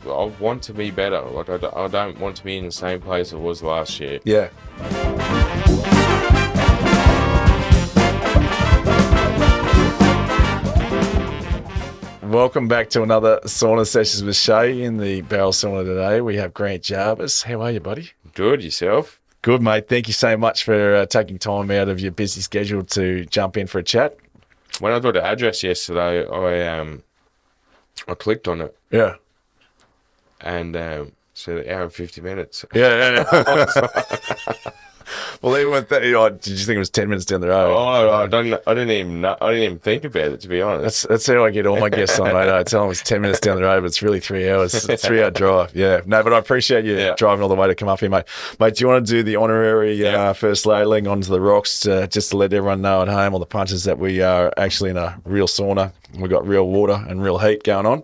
I want to be better. Like I don't want to be in the same place I was last year. Yeah. Welcome back to another Sauna Sessions with Shea. In the barrel sauna today, we have Grant Jarvis. How are you, buddy? Good, yourself? Good, mate. Thank you so much for taking time out of your busy schedule to jump in for a chat. When I got the address yesterday, I clicked on it. Yeah. And said an hour and 50 minutes. Yeah. Well, even with that, did you think it was 10 minutes down the road? Oh, I didn't even know. I didn't even think about it, to be honest. That's how I get all my guests on, mate. I tell them it's 10 minutes down the road, but it's really 3 hours. It's a 3-hour drive. Yeah. No, but I appreciate you driving all the way to come up here, mate. Mate, do you want to do the honorary first ladling onto the rocks just to let everyone know at home, all the punches, that we are actually in a real sauna. We've got real water and real heat going on.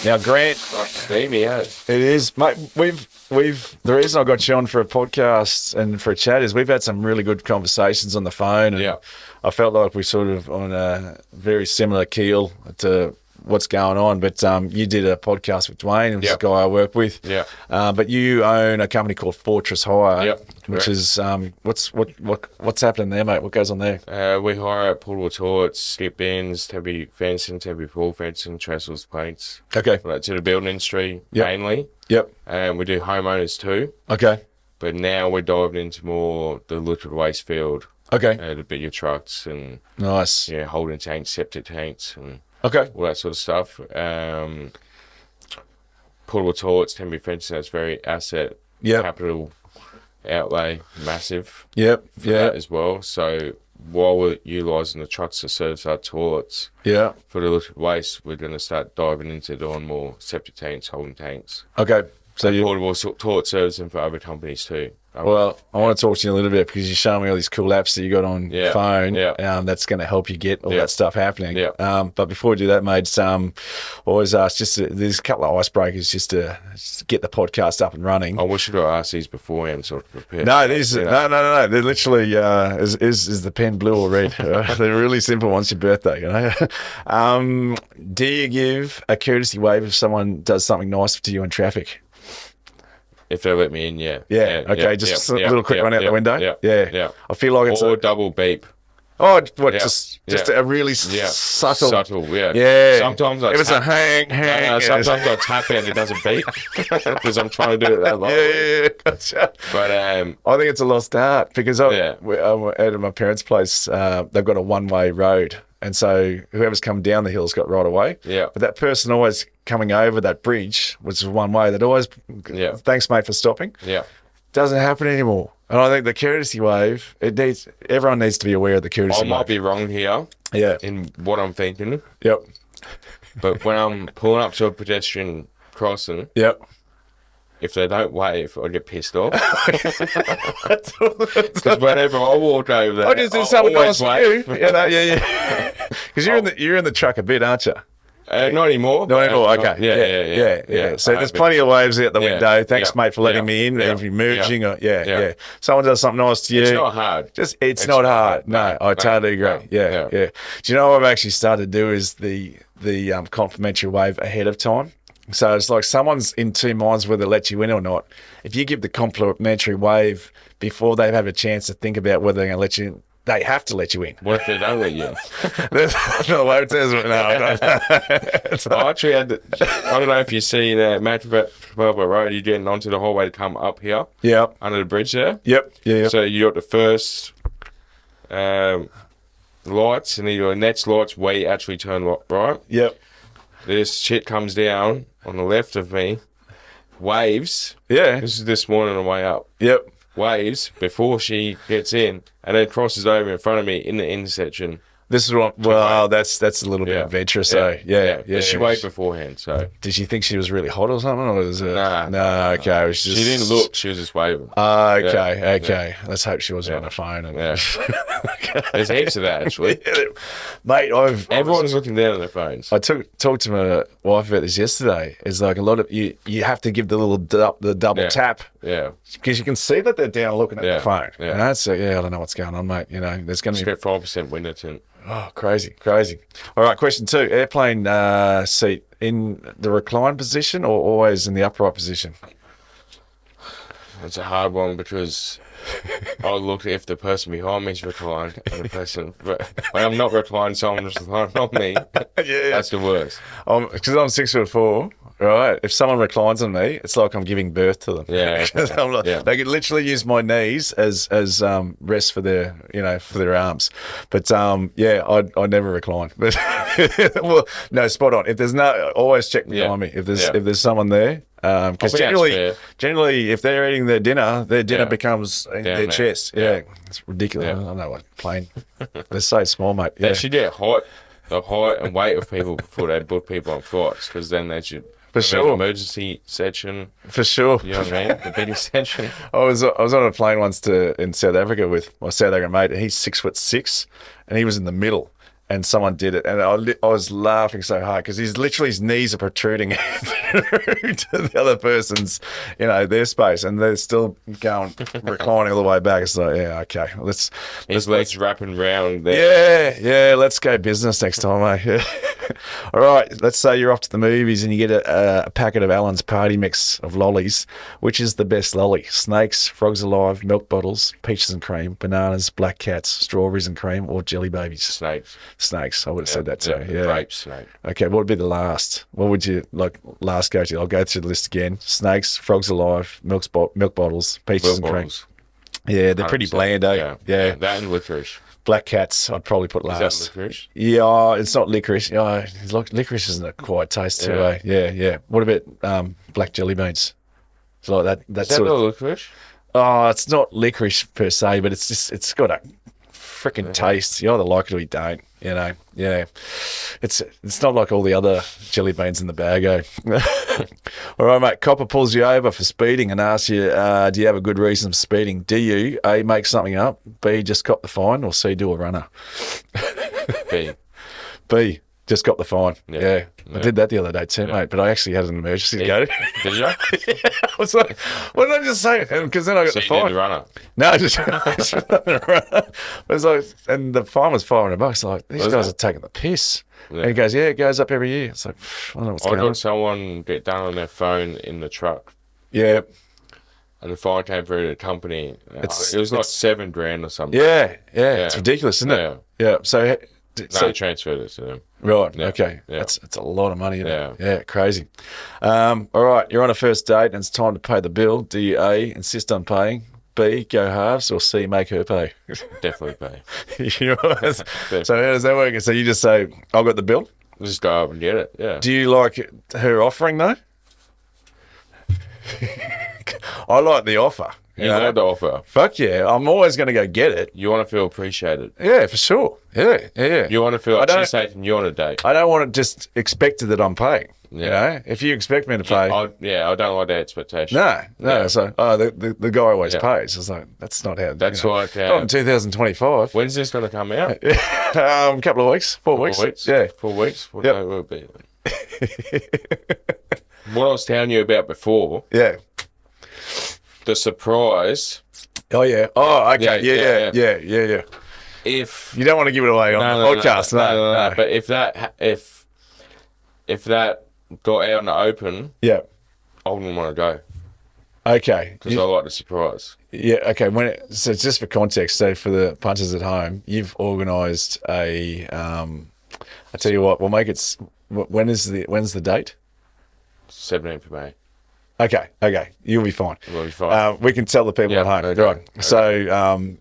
Now, Grant, steamy, it is, mate. The reason I got you on for a podcast and for a chat is we've had some really good conversations on the phone, and I felt like we're sort of on a very similar keel to what's going on. But you did a podcast with Dwayne, who's a guy I work with. Yeah. But you own a company called Fortress Hire, which is what's happening there, mate? What goes on there? We hire out portable toilets, skip bins, temporary fencing, temporary pool fencing, trestles, plates. Okay. Right, to the building industry mainly. Yep. And we do homeowners too. Okay. But now we're diving into more the liquid waste field. Okay. The bigger trucks and nice. Yeah, holding tanks, septic tanks, and all that sort of stuff. Portable toilets, temporary fencing, that's very asset capital outlay, massive. Yep. That as well. So while we're utilising the trucks to service our toilets, for the liquid waste, we're going to start diving into doing more septic tanks, holding tanks. Okay. So portable toilet servicing for other companies too. Well, I want to talk to you a little bit because you're showing me all these cool apps that you got on your phone. That's going to help you get all that stuff happening. But before we do that, mate, always ask there's a couple of icebreakers just to get the podcast up and running. I wish I'd asked these beforehand, sort of prepared. No, no. They're literally is the pen blue or red? They're really simple. Once your birthday, you know. Do you give a courtesy wave if someone does something nice to you in traffic? If they let me in, okay, just a little quick one out the window. Yeah. I feel like it's a double beep. Oh, what? Just a really subtle. Yeah. Sometimes if it's a hang. Sometimes I tap and it doesn't beep because I'm trying to do it that long. Yeah, gotcha. But I think it's a lost art because I'm out at my parents' place. They've got a one-way road. And so whoever's come down the hill's got right away. Yeah. But that person always coming over that bridge, which is one way, that always, thanks, mate, for stopping. Yeah. Doesn't happen anymore. And I think the courtesy wave, everyone needs to be aware of the courtesy wave. I might be wrong here. Yeah. In what I'm thinking. Yep. But when I'm pulling up to a pedestrian crossing. Yep. If they don't wave, I get pissed off. Because whenever I walk over there, I just do something nice for you. Yeah. Because you're in the truck a bit, aren't you? Not anymore. Not anymore. Okay. Yeah. So there's plenty of waves out the window. Thanks, mate, for letting me in. If you're merging, someone does something nice to you. It's not hard. It's not hard. No, I totally agree. Yeah. Do you know what I've actually started to do is the complimentary wave ahead of time? So it's like someone's in two minds whether they let you in or not. If you give the complimentary wave before they've had a chance to think about whether they're going to let you in, they have to let you in. What if they don't let you in? No, I actually had I don't know if you see that Matraville Road, you're getting onto the hallway to come up here. Yeah. Under the bridge there. Yep. Yeah. So you got the first lights, and then your next lights where you actually turn right. Yep. This shit comes down on the left of me, waves. Yeah. This is this morning on the way up. Yep. Waves before she gets in, and then crosses over in front of me in the intersection. This is what. Well, that's a little bit adventurous. So yeah. She waved beforehand. So did she think she was really hot or something, or was it? Nah. No. Okay. It was just, she didn't look. She was just waving. Okay. Let's hope she wasn't on her phone. And there's heaps of that actually, mate. Everyone's looking down on their phones. I talked to my wife about this yesterday. It's like a lot of you have to give the little double tap. Yeah. Because you can see that they're down looking at the phone. Yeah. And that's I don't know what's going on, mate. You know, there's going to be 5% window tint. Oh, crazy. All right, question 2. Airplane seat in the recline position or always in the upright position? It's a hard one because I'll look if the person behind me is reclined and the person, but when I'm not reclined, someone's reclined on me. Yeah. That's the worst. Because I'm 6'4", right? If someone reclines on me, it's like I'm giving birth to them. Yeah. I'm like, they could literally use my knees as rest for their arms. But I never recline. But well, no, spot on. If there's always check behind me. If there's someone there. Because generally, if they're eating their dinner becomes in their chest. Yeah, it's ridiculous. I don't know what plane. They're so small, mate. They should get the height and weight of people before they put people on flights, because then they should. For sure. Emergency section. For sure. You know what I mean? The biggest section. I was on a plane once in South Africa with my South African mate, and he's 6'6", and he was in the middle. And someone did it, and I was laughing so hard because his knees are protruding through to the other person's, their space, and they're still reclining all the way back. It's like, okay, his legs wrapping round there. Yeah, let's go business next time, mate. Yeah. All right, let's say you're off to the movies and you get a packet of Allen's Party Mix of Lollies. Which is the best lolly? Snakes, frogs alive, milk bottles, peaches and cream, bananas, black cats, strawberries and cream, or jelly babies? Snakes. I would have said that too. Yeah. Grapes, snake. Okay, what would be the last? What would you last go to? I'll go through the list again. Snakes, frogs alive, milk bottles, peaches and cream. Yeah, they're 100%. Pretty bland, eh? Yeah. That and licorice. Black cats, I'd probably put last. Is that licorice? Yeah, it's not licorice. Yeah, licorice isn't a quiet taste too, eh? Yeah. What about black jelly beans? It's like that. Is that not licorice? Oh, it's not licorice per se, but it's got a freaking taste. You either like it or you don't. Yeah. It's not like all the other jelly beans in the bag, eh? All right, mate. Copper pulls you over for speeding and asks you, do you have a good reason for speeding? Do you A, make something up, B, just cop the fine, or C, do a runner? B, just cop the fine. Yeah. I did that the other day too, mate, but I actually had an emergency to go to. Did you? Yeah. I was like, what did I just say? Because then I got the fine. You did the runner? No, just the runner. It was like, and the fine was $500. Like, these guys are taking the piss. Yeah. And he goes, it goes up every year. It's like, I don't know what's going on. I got someone get done on their phone in the truck. Yeah. And the fine came through the company. It was like $7,000 or something. Yeah. It's ridiculous, isn't it? Yeah. So transferred it to them. Right. Yeah. Okay. Yeah. That's a lot of money. Yeah. Crazy. All right. You're on a first date and it's time to pay the bill. Do you A, insist on paying? B, go halves, or C, make her pay? Definitely pay. So how does that work? So you just say, I've got the bill? Just go up and get it. Yeah. Do you like her offering though? I like the offer. You like the offer? Fuck yeah. I'm always going to go get it. You want to feel appreciated. Yeah, for sure. Yeah. You want to feel like she's taking you on a date. I don't want to just expect that I'm paying. Yeah. If you expect me to pay. I don't like that expectation. No. Yeah. So, the guy always pays. It's like, that's not how. That's like. Not in 2025. When's this going to come out? A couple of weeks. 4 weeks. Yeah. 4 weeks? What day will it be? What I was telling you about before. Yeah. The surprise. Oh, yeah. Oh, okay. Yeah. If you don't want to give it away on the podcast, no. But if that got out in the open, I wouldn't want to go. Okay. Because I like the surprise. Yeah. Okay. So just for context, so for the punters at home, you've organised a. I tell you what, we'll make it. When's the date? 17th of May. Okay. You'll be fine. We'll be fine. We can tell the people at home. Okay. Right. Okay. So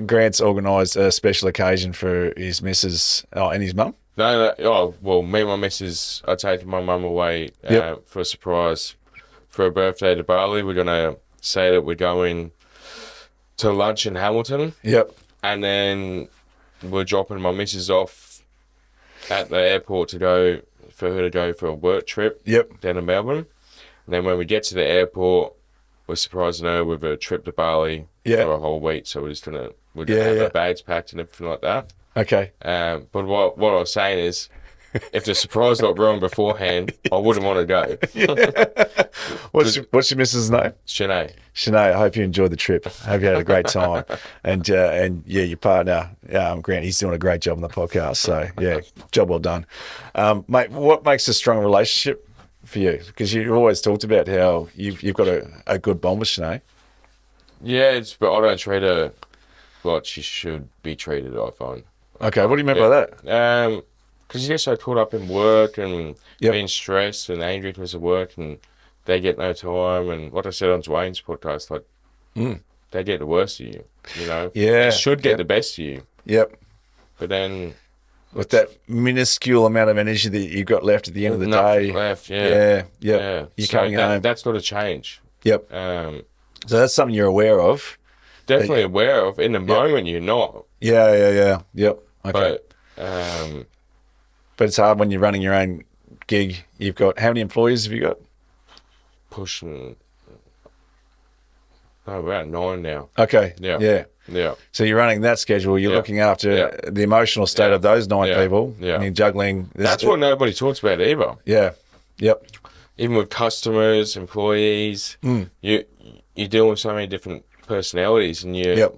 Grant's organised a special occasion for his missus and his mum. No. Oh, well, me and my missus are taking my mum away for a surprise for her birthday to Bali. We're going to say that we're going to lunch in Hamilton. Yep. And then we're dropping my missus off at the airport for her to go for a work trip down to Melbourne. And then when we get to the airport, we're surprising her with a trip to Bali for a whole week. So we're just gonna have our bags packed and everything like that. Okay. But what I was saying is, if the surprise got ruined beforehand, I wouldn't want to go. What's your missus' name? Shea. Shanae, I hope you enjoyed the trip. I hope you had a great time. And yeah, your partner, Grant, he's doing a great job on the podcast. So yeah, job well done. Mate, what makes a strong relationship for you? Because you always talked about how you've got a good bond with Shanae. Yeah, but I don't treat her like she should be treated, I find. Okay, what do you mean by that? Because you get so caught up in work and being stressed and angry because of work, and they get no time. And what I said on Dwayne's podcast, like, they get the worst of you, you know? Yeah. They should get the best of you. Yep. But then... With that minuscule amount of energy that you've got left at the end of the day. Left, yeah. You're coming home. That's got to change. Yep. So that's something you're aware of. Definitely aware of. In the moment, you're not. Yeah. Yep. Okay. But it's hard when you're running your own gig. You've got, how many employees have you got? Pushing, about 9 now. Okay. Yeah. So you're running that schedule. You're looking after the emotional state of those 9 people. Yeah. And you're juggling. That's what nobody talks about either. Yeah. Yep. Even with customers, employees, you're dealing with so many different personalities, and your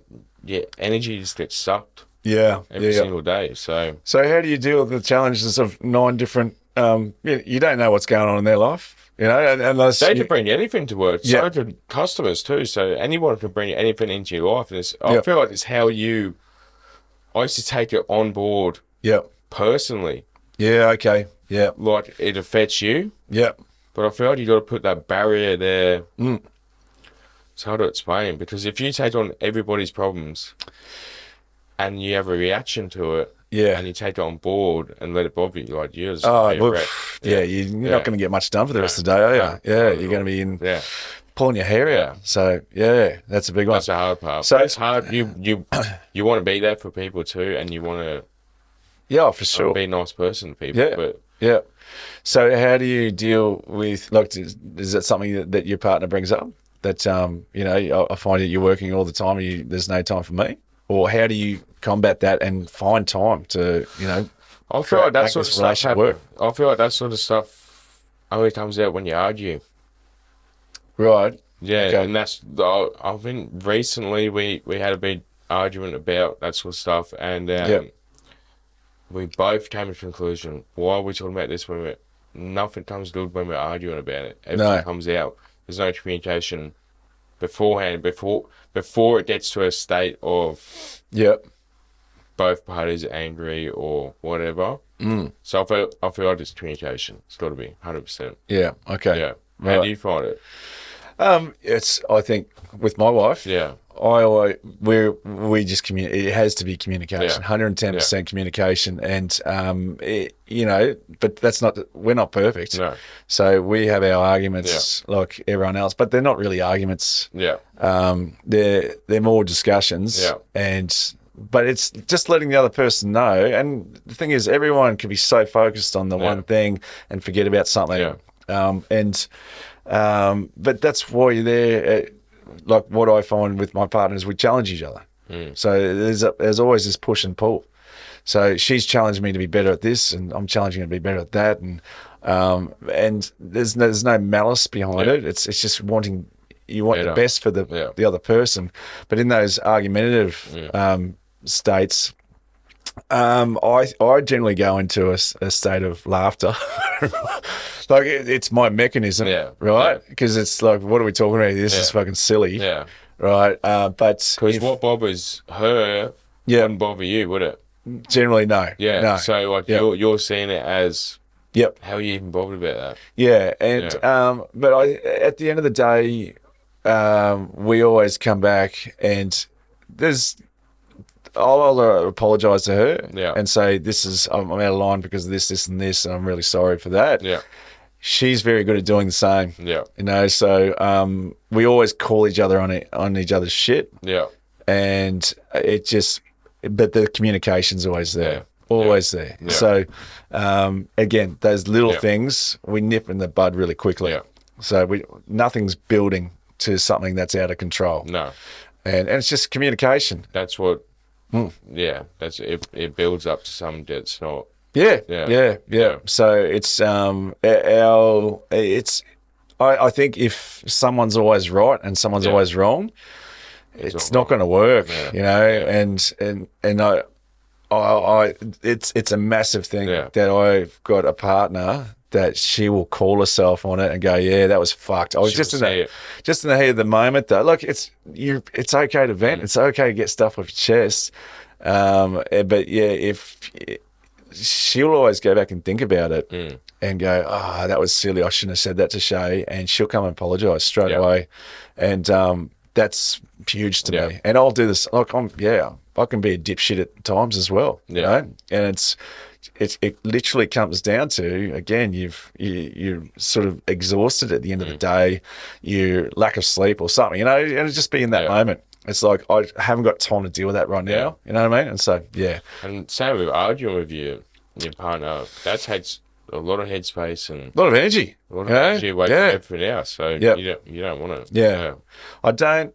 energy just gets sucked. Yeah. Every single day. So how do you deal with the challenges of 9 different? You don't know what's going on in their life. You know, unless they can bring anything to work. So can customers too. So anyone can bring anything into your life. And I feel like it's how I used to take it on board. Personally. Yeah. Okay. Yeah. Like it affects you. But I feel like you got to put that barrier there. It's hard to explain, because if you take on everybody's problems and you have a reaction to it, and you take it on board and let it bother you, like you're just you're not going to get much done for the rest of the day, are you? You're going to be in pulling your hair out. So that's a big one. That's the hard part. So it's hard. You want to be there for people too, and you want to for sure be a nice person to people. So how do you deal with, like, is that something that your partner brings up, that I find that you're working all the time and there's no time for me? Or how do you combat that and find time to, I feel like that sort of stuff I feel like that sort of stuff only comes out when you argue. Right. Yeah, okay. And that's, I think recently we had a big argument about that sort of stuff, and we both came to the conclusion, why are we talking about this when nothing comes good when we're arguing about it. Everything comes out. There's no communication beforehand, before it gets to a state of both parties are angry or whatever. So I feel like it's communication. It's got to be 100%. Yeah. Okay. Yeah. How do you find it? I think with my wife. Yeah. We just communicate. It has to be communication, 110% communication, and but that's not. We're not perfect. No. So we have our arguments like everyone else, but they're not really arguments. Yeah. They're more discussions. Yeah. But it's just letting the other person know. And the thing is, everyone can be so focused on the one thing and forget about something. Yeah. But that's why you're there. Like what I find with my partner is we challenge each other. So there's always this push and pull. So she's challenged me to be better at this, and I'm challenging her to be better at that, and there's no malice behind it. It's just wanting the best for the other person. But in those argumentative states, I generally go into a state of laughter. Like it's my mechanism, right? Because it's like, what are we talking about? This is fucking silly, right? But because what bothers her wouldn't bother you, would it? Generally, no. Yeah. No. So like you're seeing it as how are you even bothered about that? Yeah, and but at the end of the day, we always come back and I'll apologise to her and say, I'm out of line because of this, and this, and I'm really sorry for that. Yeah. She's very good at doing the same. Yeah. So we always call each other on each other's shit. Yeah. And but the communication's always there. Yeah. Always there. Yeah. So again, those little things we nip in the bud really quickly. Yeah. So nothing's building to something that's out of control. No. And it's just communication. That's what that's it builds up to something that's not Yeah. So it's I think if someone's always right and someone's always wrong, it's not going to work, you know. And I it's a massive thing that I've got a partner that she will call herself on it and go, yeah, that was fucked. I was just in the heat of the moment though. Look, it's okay to vent. It's okay to get stuff off your chest. But yeah, if she'll always go back and think about it and go, that was silly. I shouldn't have said that to Shea. And she'll come and apologise straight away. And that's huge to me. And I'll do this. Like I can be a dipshit at times as well. You know? And it literally comes down to, again, you're sort of exhausted at the end of the day, your lack of sleep or something, you know, and just be in that moment. It's like, I haven't got time to deal with that right now. You know what I mean? And so, And same with arguing with your partner. That takes a lot of headspace and a lot of energy. A lot of energy away from everything else. So you don't want to. I don't.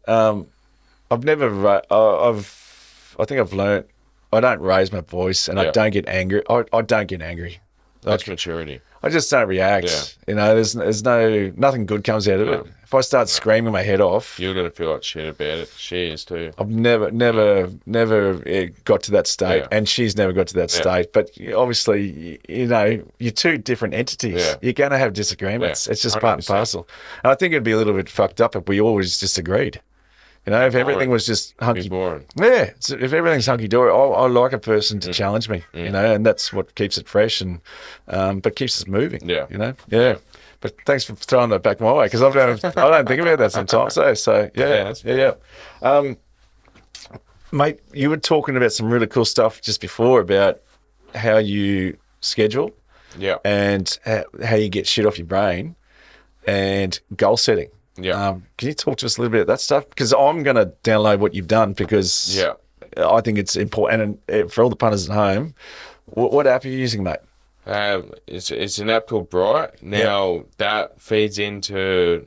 I've never. I think I've learnt. I don't raise my voice, and I don't get angry. I don't get angry. That's maturity. I just don't react. You know, there's nothing good comes out of it. If I start screaming my head off, you're gonna feel like shit about it. She is too. I've never got to that state, and she's never got to that state. But obviously, you know, you're two different entities. You're gonna have disagreements. It's just 100%. Part and parcel. And I think it'd be a little bit fucked up if we always disagreed. You know, if everything was just hunky, boring. So if everything's hunky dory, I like a person to challenge me. You know, and that's what keeps it fresh and but keeps us moving. You know, But thanks for throwing that back my way because I don't think about that sometimes. So mate, you were talking about some really cool stuff just before about how you schedule, and how you get shit off your brain, and goal setting. Can you talk to us a little bit about that stuff? Because I'm going to download what you've done because I think it's important. And for all the punters at home, what app are you using, mate? It's an app called Bright. Now that feeds into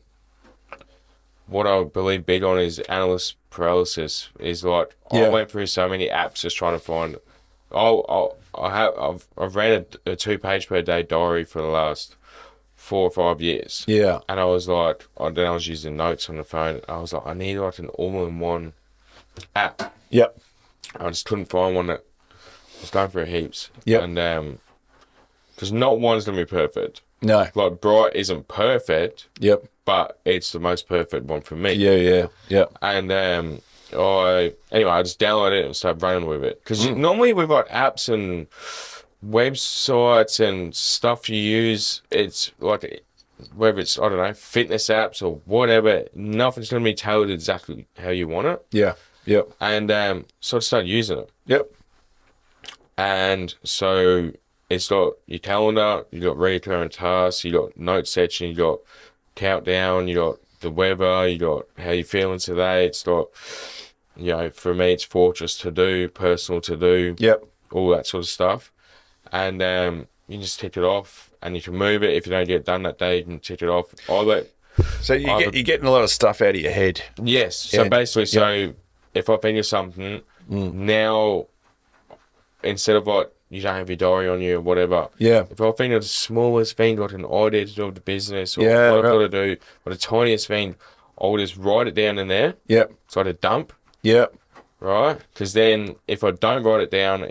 what I believe big on is analyst paralysis. Is like I went through so many apps just trying to find. I've ran a 2-page per day diary for the last 4 or 5 years. And I was like, then I was using notes on the phone. I was like, I need like an all-in-one app. I just couldn't find one that was going through heaps. And because not one's gonna be perfect. No. Like Bright isn't perfect. But it's the most perfect one for me. And I just downloaded it and started running with it. Because normally with like apps and websites and stuff you use, it's like whether it's, I don't know, fitness apps or whatever, nothing's going to be tailored exactly how you want it. And so I started using it. And so it's got your calendar, you got recurring tasks, you got note section, you got countdown, you got the weather, you got how you feeling today. It's got, you know, for me it's Fortress to do, personal to do, all that sort of stuff. And you just tick it off, and you can move it. If you don't get it done that day, you can tick it off. So you're getting a lot of stuff out of your head. Yes. So basically, if I think of something, now, instead of like, you don't have your diary on you or whatever. If I think of the smallest thing, like an idea to do with the business or what I've got to do, or the tiniest thing, I'll just write it down in there. So I dump. Right? Because then if I don't write it down,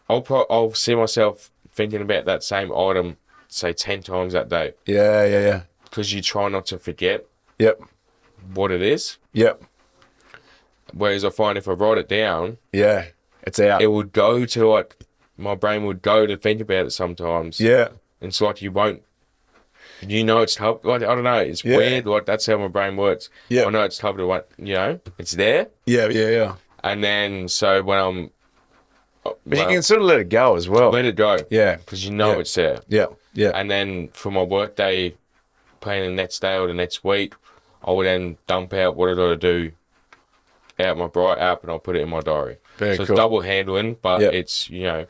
I'll see myself thinking about that same item, say 10 times that day. Because you try not to forget what it is. Whereas I find if I write it down, it's out. It would go to like, my brain would go to think about it sometimes. It's like you won't, you know, it's tough. Like, I don't know, it's weird. Like, that's how my brain works. I know it's tough to want, you know, it's there. And then, so when I'm, but you can sort of let it go as well. Let it go. Because you know it's there. And then for my work day, planning the next day or the next week, I would then dump out what I got to do out my Bright app, and I'll put it in my diary. So it's double handling, but it's, you know,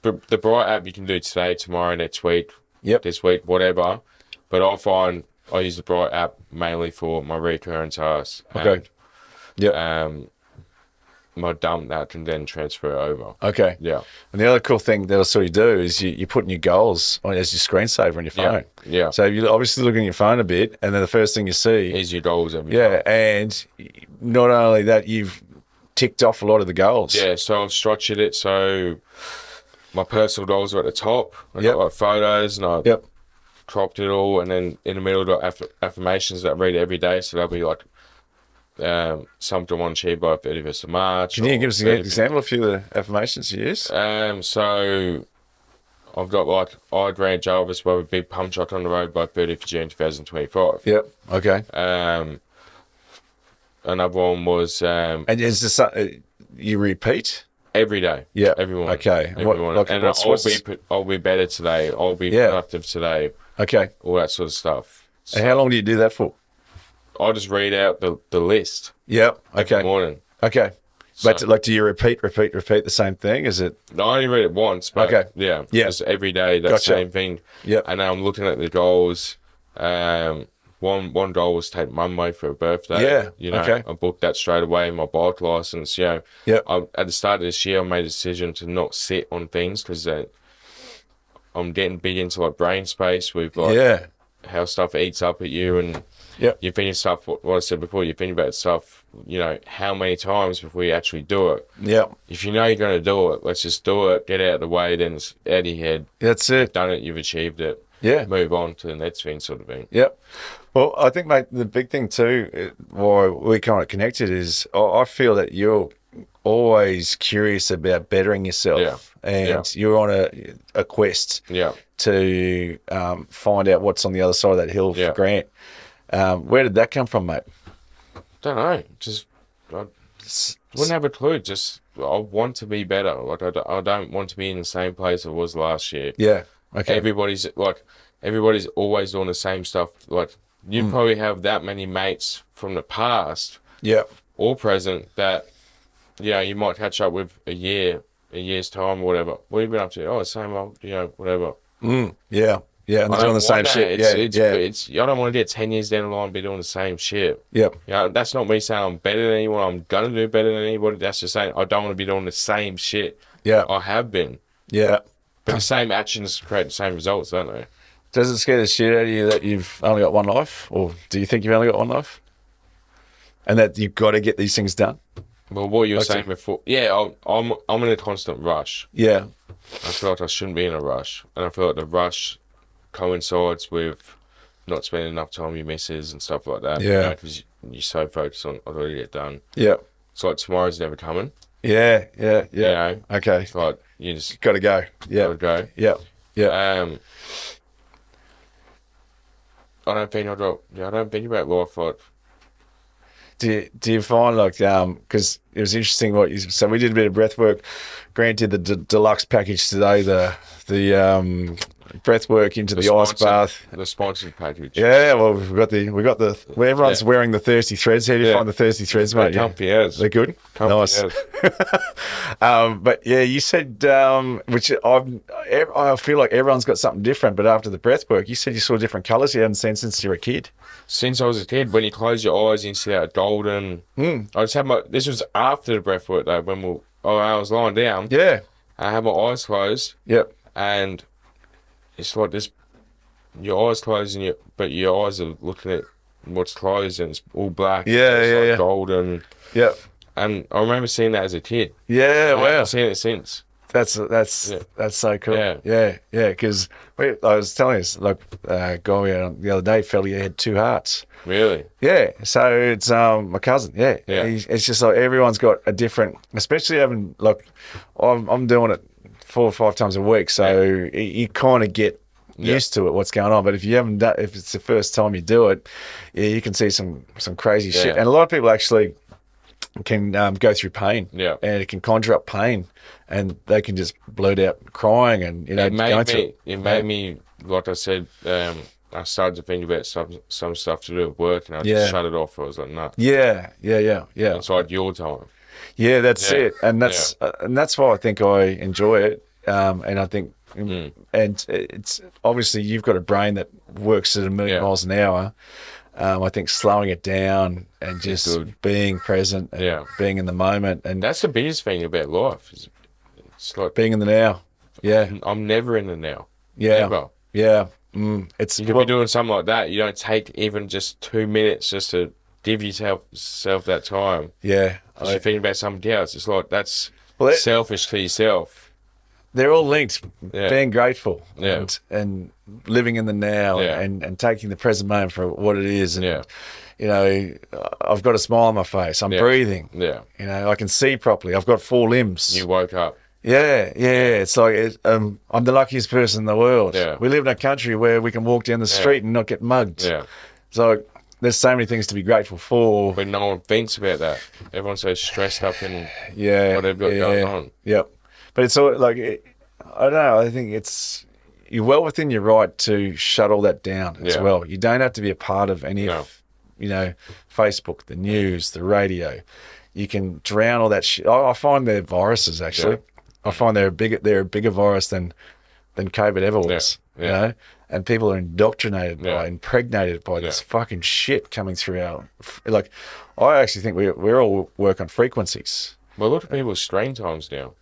the Bright app you can do today, tomorrow, next week, this week, whatever. But I find I use the Bright app mainly for my recurring tasks. my dump that can then transfer over. Okay. Yeah. And the other cool thing that I saw you do is you put in your goals on as your screensaver on your phone. Yeah. So you obviously look at your phone a bit, and then the first thing you see is your goals every time. time. And not only that, you've ticked off a lot of the goals. Yeah, so I've structured it so my personal goals are at the top. I got like photos, and I cropped it all, and then in the middle I got affirmations that I read every day. So they'll be like something I want to achieve by 31st of March. Can you give us an example of a few of the affirmations you use? So I've got like, I ran Jarvis with a big pump shot on the road by 30th of June 2025. Yep. Okay. Another one was... and is this you repeat? Every day. Yeah. Everyone. Okay. I'll be better today. I'll be productive today. Okay. All that sort of stuff. So, and how long do you do that for? I just read out the list. Yep. Okay. Every morning. Okay. So, but like, do you repeat the same thing? Is it? No, I only read it once. But yeah. Just every day, that same thing. Yeah. And now I'm looking at the goals. One goal was to take mum away for her birthday. Yeah. You know, I booked that straight away. My bike license. You know, at the start of this year, I made a decision to not sit on things because I'm getting big into like brain space with like how stuff eats up at you, and you think stuff. What I said before, you think about stuff. You know, how many times before you actually do it. Yeah. If you know you're going to do it, let's just do it. Get out of the way. Then it's out of your head. That's it. You've done it. You've achieved it. Yeah. Move on to the next thing, sort of thing. Yep. Well, I think, mate, the big thing too, why we kind of connected is I feel that you're always curious about bettering yourself, and you're on a quest to find out what's on the other side of that hill for Grant. Where did that come from, mate? Don't know. Just I wouldn't have a clue. Just I want to be better. Like I don't want to be in the same place I was last year. Yeah. Okay. Everybody's always doing the same stuff. Like you probably have that many mates from the past, or present, that you might catch up with a year's time or whatever. What have you been up to? Oh, same old, whatever. Yeah. Yeah, and they're doing the same shit. It's I don't want to get 10 years down the line and be doing the same shit. Yep. That's not me saying I'm better than anyone. I'm gonna do better than anybody. That's just saying I don't want to be doing the same shit. Yeah. I have been. Yeah. But the same actions create the same results, don't they? Does it scare the shit out of you that you've only got one life? Or do you think you've only got one life? And that you've got to get these things done? Well, what you were saying before, I'm in a constant rush. Yeah. I feel like I shouldn't be in a rush. And I feel like the rush coincides with not spending enough time with your missus and stuff like that. Yeah. Because you're so focused on, I've got to get done. Yeah. It's like tomorrow's never coming. Yeah. Okay. It's like you just got to go. Yeah. Got to go. Yeah. Yeah. I don't think about life like. Do you find like because it was interesting what you so we did a bit of breath work. Grant did the deluxe package today. The Breathwork into the ice bath. The sponsored package. Yeah, well, we got the where everyone's wearing the thirsty threads. How do you find the thirsty threads, mate? They're comfy as. They're good? Comfy nice. But yeah, you said, which I feel like everyone's got something different, but after the breathwork, you said you saw different colours you haven't seen since you were a kid. Since I was a kid, when you close your eyes, you see that golden. I just had this was after the breathwork though, when I was lying down. Yeah. I had my eyes closed. Yep. And it's like this, your eyes closed, but your eyes are looking at what's closed and it's all black. Yeah, golden. Yep. And I remember seeing that as a kid. Yeah, I haven't seen it since. That's so cool. Yeah. Because I was telling you, like, guy out the other day felt he had two hearts. Really? Yeah. So it's my cousin. Yeah. It's just like everyone's got a different, especially having like, I'm doing it 4 or 5 times a week, so you kind of get used to it, what's going on. But if you haven't done, if it's the first time you do it, you can see some crazy shit. And a lot of people actually can go through pain, and it can conjure up pain, and they can just blurt out crying, and it made me, like I said, I started to think about some stuff to do with work, and I just shut it off. I was like, no. Yeah. It's like your time. Yeah, that's it, and that's why I think I enjoy it, and I think, and it's obviously you've got a brain that works at 1,000,000 miles an hour, I think slowing it down and just being present and being in the moment. And that's the biggest thing about life. It's like being in the now. Yeah. I'm never in the now. Yeah. Never. Yeah. You could be doing something like that. You don't take even just 2 minutes just to give yourself that time. Yeah. Because you're thinking about somebody else. It's like that's selfish to yourself. They're all linked. Yeah. Being grateful and living in the now and taking the present moment for what it is. And, you know, I've got a smile on my face. I'm breathing. Yeah. You know, I can see properly. I've got 4 limbs. You woke up. Yeah. It's like I'm the luckiest person in the world. Yeah. We live in a country where we can walk down the street and not get mugged. Yeah. So there's so many things to be grateful for. But no one thinks about that. Everyone's so stressed up in what they've got going on. Yep. But it's all like, I don't know, I think you're well within your right to shut all that down as well. You don't have to be a part of any of, you know, Facebook, the news, the radio. You can drown all that shit. I find they're viruses, actually. Yeah. I find they're a bigger virus than COVID ever was. You know? And people are indoctrinated impregnated by this fucking shit coming through like, I actually think we're all work on frequencies. Well, look at people's screen times now.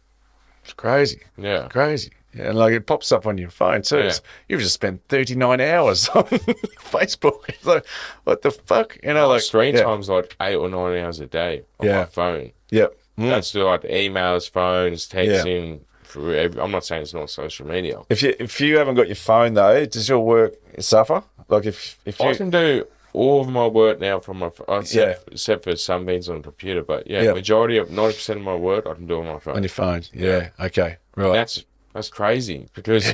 It's crazy. Yeah. Crazy. Yeah, and like it pops up on your phone too. Yeah. You've just spent 39 hours on Facebook. It's like, what the fuck? You know, like screen time's like 8 or 9 hours a day on my phone. Yep. That's still like emails, phones, texting. I'm not saying it's not social media. If you haven't got your phone though, does your work suffer? Like if I can do all of my work now from my phone, except for some things on the computer, but majority of 90% of my work I can do on my phone. On your phone, okay, right. That's crazy because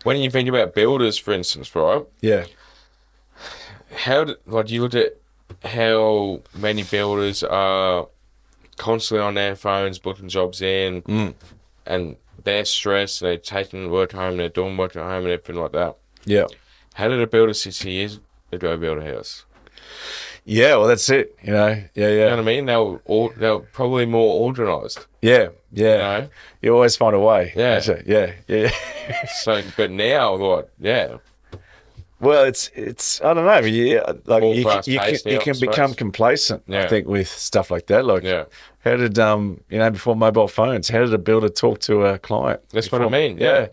when you think about builders, for instance, right? Yeah. You look at how many builders are constantly on their phones booking jobs in, and they're stressed, they're taking work home, they're doing work at home and everything like that. Yeah. How did a builder 60 years ago build a house? Yeah, well, that's it. You know, You know what I mean? They were probably more organised. Yeah. You know? You always find a way. Yeah. Yeah. So, but now, like, Well, it's I don't know. Like you can become complacent. I think with stuff like that. Like, how did before mobile phones, how did a builder talk to a client? That's what I mean. Yeah.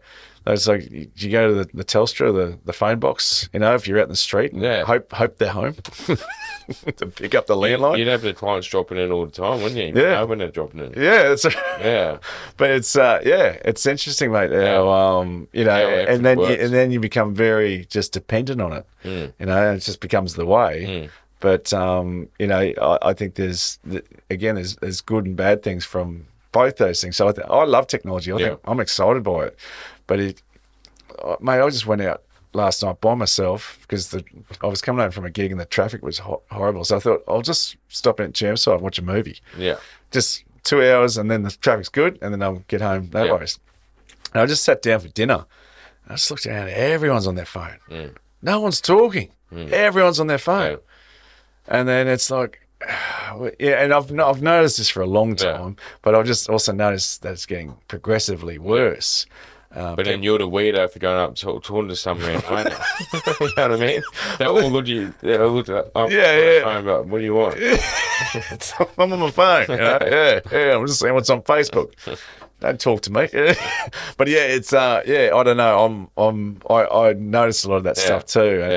It's like you go to the Telstra, the phone box. You know, if you're out in the street, and hope they're home to pick up the landline. You'd have the clients dropping in all the time, wouldn't you? You know when they're dropping in. Yeah, But it's interesting, mate. How and then you become very just dependent on it. You know, and it just becomes the way. But I think there's good and bad things from both those things. So I love technology. I think I'm excited by it. But mate, I just went out last night by myself because I was coming home from a gig and the traffic was horrible. So I thought I'll just stop in at Chermside and watch a movie. Yeah. Just 2 hours and then the traffic's good and then I'll get home. No worries. And I just sat down for dinner. I just looked around. Everyone's on their phone. No one's talking. Everyone's on their phone. And then it's like, and I've noticed this for a long time, but I've just also noticed that it's getting progressively worse. But then you're the weirdo for going up and talking to someone, aren't you? You know what I mean? They all look at you. They all look at the phone, but what do you want? I'm on my phone. You know? I'm just saying what's on Facebook. Don't talk to me. But it's I don't know. I noticed a lot of that stuff too, and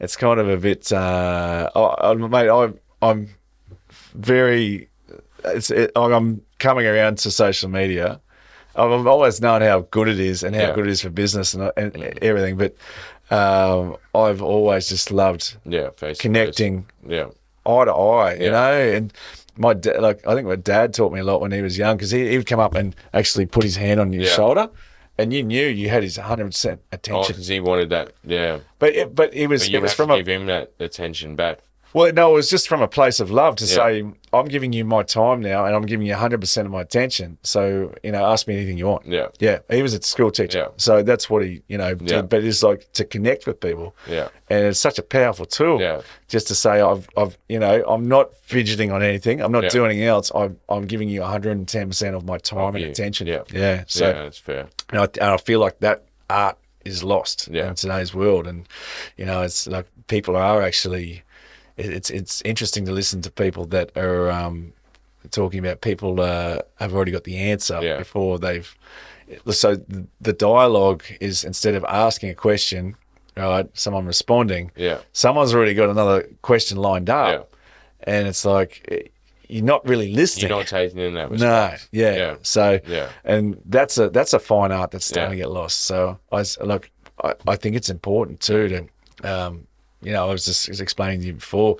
it's kind of a bit. I'm very. I'm coming around to social media. I've always known how good it is and how good it is for business and everything, but I've always just loved connecting eye to eye, you know. And my dad, I think my dad taught me a lot when he was young because he would come up and actually put his hand on your shoulder, and you knew you had his 100% attention. Because he wanted that, But it was from give him that attention back. Well, no, it was just from a place of love to say, I'm giving you my time now and I'm giving you 100% of my attention. So, ask me anything you want. Yeah. He was a school teacher. So that's what he, did. But it's like to connect with people. Yeah. And it's such a powerful tool just to say, I'm not fidgeting on anything. I'm not doing anything else. I'm giving you 110% of my time and attention. So, that's fair. And I feel like that art is lost in today's world. And, you know, it's like people are actually, it's interesting to listen to people that are talking about people have already got the answer before they've, so the dialogue is, instead of asking a question, right, someone responding, someone's already got another question lined up, and it's like you're not really listening. You're not taking in that response. No, So, and that's a fine art that's starting to get lost. So I think it's important too to, you know, I was just explaining to you before,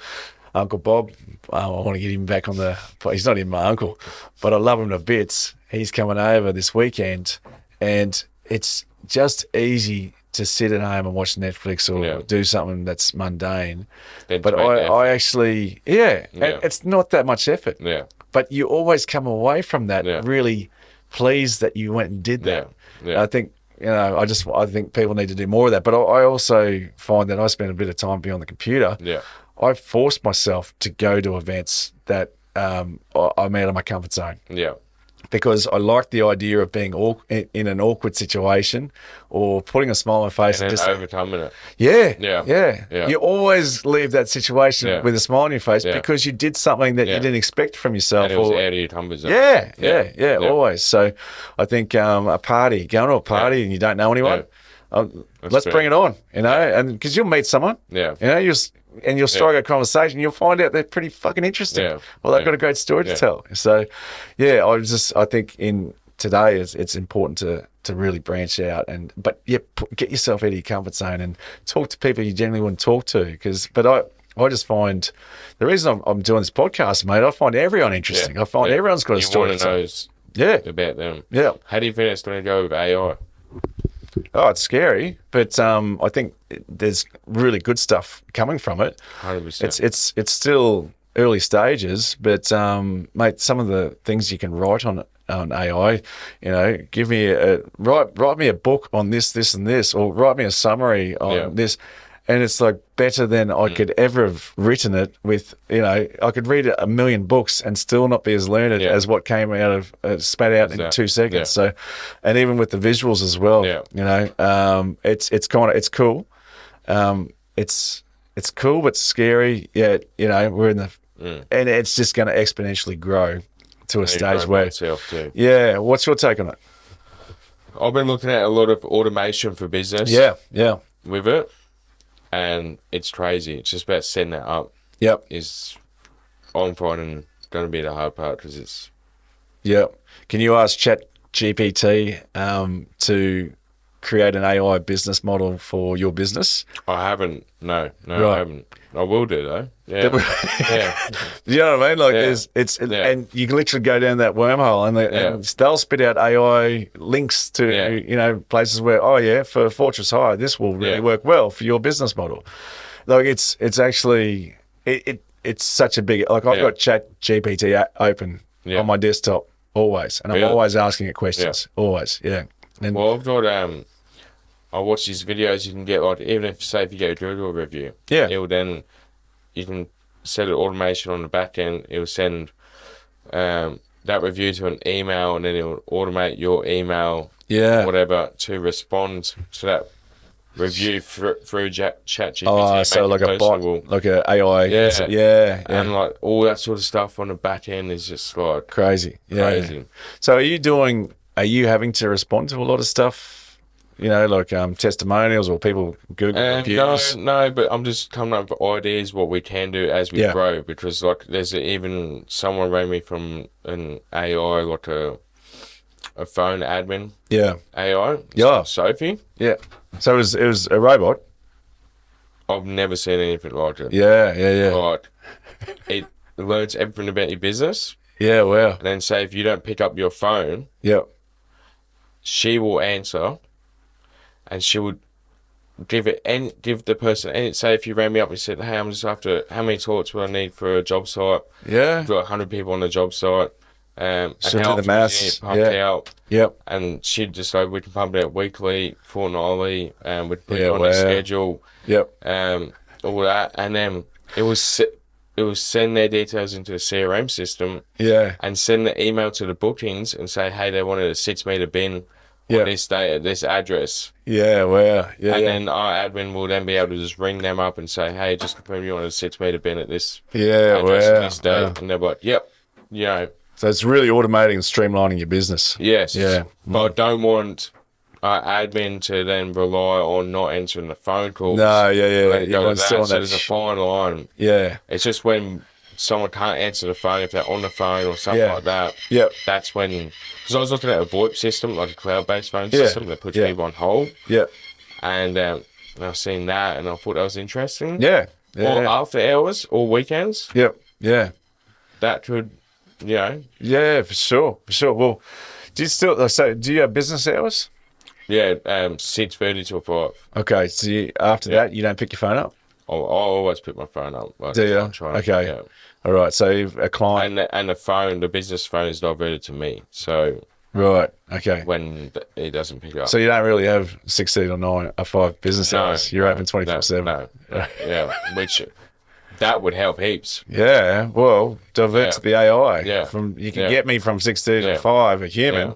Uncle Bob, I want to get him back on the, he's not even my uncle, but I love him to bits. He's coming over this weekend, and it's just easy to sit at home and watch Netflix or do something that's mundane. But I actually, and it's not that much effort. But you always come away from that really pleased that you went and did that. I think, you know, I think people need to do more of that. But I also find that I spend a bit of time behind the computer. I forced myself to go to events that I'm out of my comfort zone. Because I like the idea of being in an awkward situation or putting a smile on my face and just overcoming it. You always leave that situation with a smile on your face because you did something that you didn't expect from yourself. And it was out of your comfort zone. Always. So I think going to a party and you don't know anyone, let's bring it on, you know, and because you'll meet someone, you know, you'll strike a conversation. You'll find out they're pretty fucking interesting. Well, they've got a great story to tell. So, I think in today it's important to really branch out but get yourself out of your comfort zone and talk to people you generally wouldn't talk to. But I just find the reason I'm doing this podcast, mate, I find everyone interesting. I find everyone's got a story to tell. About them. How do you think it's going to go with AI? Oh, it's scary, but I think there's really good stuff coming from it. 100%. It's still early stages, but mate, some of the things you can write on AI, you know, write me a book on this, and this, or write me a summary on this. And it's like better than I could ever have written it with, you know, I could read 1 million books and still not be as learned as what came out of, spat out in 2 seconds. So, and even with the visuals as well, you know, it's cool. It's cool, but scary. Yeah. You know, we're in and it's just going to exponentially grow to a stage where, what's your take on it? I've been looking at a lot of automation for business. With it. And it's crazy. It's just about setting that up. I'm finding going to be the hard part because it's. Can you ask ChatGPT to create an AI business model for your business? I haven't. No, I haven't. I will do though. Yeah. You know what I mean? Like and you can literally go down that wormhole and they'll spit out AI links to you know, places where for Fortress Hire this will really work well for your business model. Like it's actually it's such a big, like I've got ChatGPT open on my desktop always, and I'm always asking it questions always. And well, I've got I watch these videos. You can get, like, even if, say, if you get a Google review, it'll then, you can set an automation on the back end. It'll send that review to an email, and then it'll automate your email, whatever, to respond to that review through ChatGPT. Oh, so like a bot, like a AI. And like all that sort of stuff on the back end is just like crazy. So are you having to respond to a lot of stuff? You know, like testimonials or people Google reviews? No, but I'm just coming up with ideas what we can do as we grow, because like there's even someone rang me from an AI, like a phone admin. AI. Sophie. So it was a robot. I've never seen anything like it. Like it learns everything about your business. Wow. And then say if you don't pick up your phone, she will answer. And she would give the person, and say if you rang me up and said, hey, I'm just after, how many talks will I need for a job site? We've got 100 people on the job site. And she'll how do the maths. Out. And she'd just like, we can pump it out weekly, fortnightly, and we'd put it on the schedule. All that. And then it was send their details into the CRM system. And send the email to the bookings and say, hey, they wanted a 6 meter bin on this day at this address. Yeah, wow. Yeah. And then our admin will then be able to just ring them up and say, hey, just confirm you want a 6 metre bin at this address at this date. And they're like, yep, you know. So it's really automating and streamlining your business. Yes. Yeah. But I don't want our admin to then rely on not answering the phone calls. No, yeah. So there's a fine line. Yeah. It's just when someone can't answer the phone, if they're on the phone or something like that. Yep. That's when, because I was looking at a VoIP system, like a cloud-based phone system that puts people on hold. Yeah. And I've seen that and I thought that was interesting. Yeah. Or after hours or weekends. Yep. Yeah. That could, you know. Yeah, for sure. Well, do you have business hours? Yeah, 6:30 till 5. Okay, so after that, you don't pick your phone up? I always pick my phone up. Do you? Okay. Yeah. All right. So a client and the business phone is diverted to me. So right. Okay. When it doesn't pick up. So you don't really have 16 or 9 or 5 business hours. You're open 24/7. No. Yeah. Which that would help heaps. Yeah. Well, divert to the AI. Yeah. You can get me from 16 to 5, a human. Yeah.